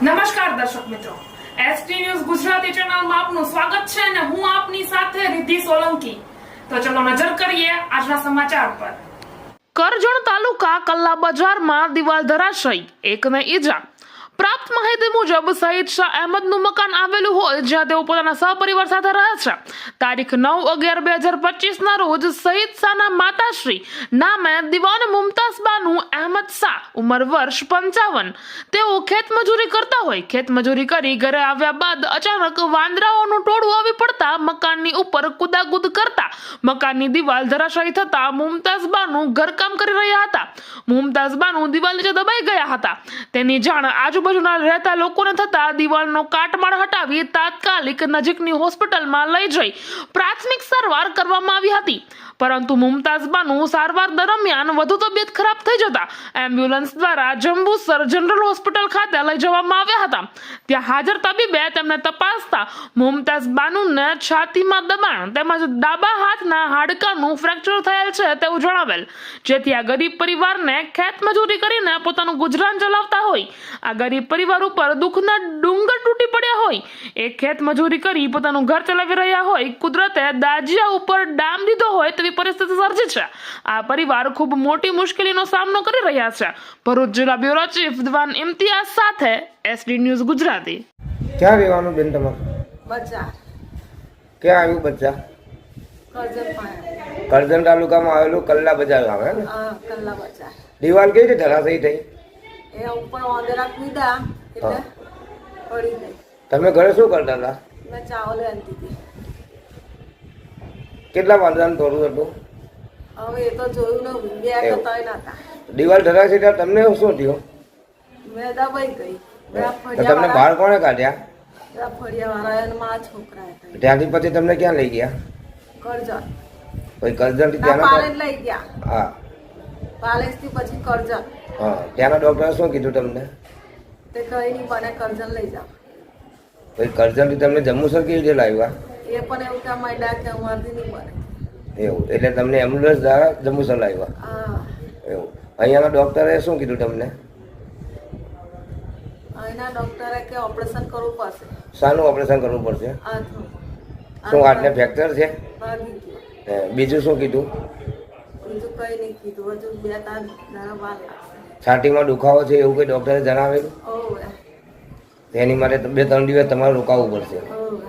નમસ્કાર દર્શક મિત્રો, એસટી ન્યૂઝ ગુજરાતી ચેનલમાં આપનું સ્વાગત છે અને હું આપની સાથે રિદ્ધિ સોલંકી. તો ચલો નજર કરીએ આજના સમાચાર પર. કરજણ તાલુકા કલ્લા બજારમાં દિવાલ ધરાશયી, એકને ઈજા. પ્રાપ્ત માહિતી મુજબ સઈદ શાહ અહેમદનું મકાન આવેલું હોય જ્યાં તેઓ પોતાના સહપરિવાર સાથે રહે છે. તારીખ 9/11/2025 ના રોજ સઈદ શાહના માતાશ્રી નામે દિવાન મુમતાઝ બાનુ અહેમદ શાહ, ઉંમર વર્ષ 55, તેઓ ખેતમજૂરી કરતા હોય. ખેતમજૂરી કરી ઘરે આવ્યા બાદ અચાનક વાંદરાઓનું ટોળું આવી પડતા મકાનની ઉપર કુદાકુદ કરતા મકાનની દિવાલ ધરાશાયી થતા મુમતાઝ બાનુ ઘરકામ કરી રહ્યા હતા. મુમતાઝ બાનુ દિવાલ નીચે દબાઈ ગયા હતા. તેની જાણ આજુબાજુના રહેતા લોકોને થતા દિવાલનો કાટમાળ હટાવી તાત્કાલિક નજીકની હોસ્પિટલમાં લઈ જઈ પ્રાથમિક સારવાર કરવામાં આવી હતી. પરંતુ મુમતાઝ બાનુ સારવાર દરમિયાન વધુ તબિયત ખરાબ થઈ જતા એમ્બ્યુલન્સ દ્વારા જંબુસર જનરલ હોસ્પિટલ ખાતે લઈ જવામાં આવ્યા હતા. ત્યાં હાજર તબીબે તેમને તપાસતા મુમતાઝ બાનુને છાતીમાં દબાણ તેમજ ડાબા હાથના હાડકાનું ફ્રેક્ચર થયેલ છે તેવું જણાવેલ, જેથી આ ગરીબ પરિવારને ખેતમજૂરી કરીને પોતાનું ગુજરાન ચલાવતા હોય. આ ગરીબ પરિવાર ઉપર દુઃખના ડુંગર તૂટી પડ્યા હોય. એક ખેતમજૂરી કરી પોતાનું ઘર ચલાવી રહ્યા હોય, કુદરતે દાજિયા ઉપર ડામ દીધો હોય તેવી પરિસ્થિતિ સર્જી છે. આ પરિવાર ખૂબ મોટી મુશ્કેલીનો સામનો કરી રહ્યા છે. ભરૂચ જિલ્લા બ્યુરો ચીફ દિવાન ઇમ્તિયાઝ સાથે એસડી ન્યૂઝ ગુજરાતી. ક્યાં રહેવાનું બેન તમારું? બજાર ક્યાં આવ્યું બચ્ચા? કરજણ તાલુકામાં આવેલું કલ્લા બજાર આવે ને? કલ્લા બજાર. દિવાલ કઈ રીતે ધરાશયી થઈ? એ ઉપર વાંદરા કૂદા એટલે પડી ગઈ. તમે ઘરે શું કરતા હતા? મેં ચાવલ આનતી હતી. કેટલા વાંદરાનું ટોળું હતું? હવે એ તો જોયું ન, બે કે ત્રણ હતા. દિવાલ ધરાશયી થયા તમને શું થયું? મેં દબાઈ ગઈ. તમને બહાર કોણે કાઢ્યા? ફળિયા વાળા અને મારા છોકરા હતા. ત્યાંથી પછી તમને ક્યાં લઈ ગયા? કરજણ. પછી કરજણથી પાલેજ ત્યાંના? લઈ ગયા. હા પાલેજ થી પછી કરજણ. હા, ત્યાંના ડોક્ટરે શું કીધું તમને? તે કઈ નહીં, મને કરજણ લઈ જાઓ. પછી કરજણથી તમને જંબુસર કેવી રીતે લાવ્યા? એ પણ એવું કામ માંડ્યા કે અમારથી નહીં બને. એવું એટલે તમને એમ્બ્યુલન્સ દ્વારા જંબુસર લાવ્યા? હા. એવું. અહીંયાના ડોક્ટરે શું કીધું તમને? અહીંના ડોક્ટરે કે ઓપરેશન કરવું પડશે. શાનું ઓપરેશન કરવું પડશે? હાથનું. શું હાથને ફ્રેક્ચર છે? ભાગી ગયો. બીજું શું કીધું? બીજું કઈ નહીં કીધું. હજુ 2-3 દાડા વાર લાગશે. છાતીમાં દુખાવો છે એવું કંઈ ડોક્ટરે જણાવેલું? ઓવે એની માટે 2-3 દિવસ તમારે રોકાવવું પડશે. ઓવે.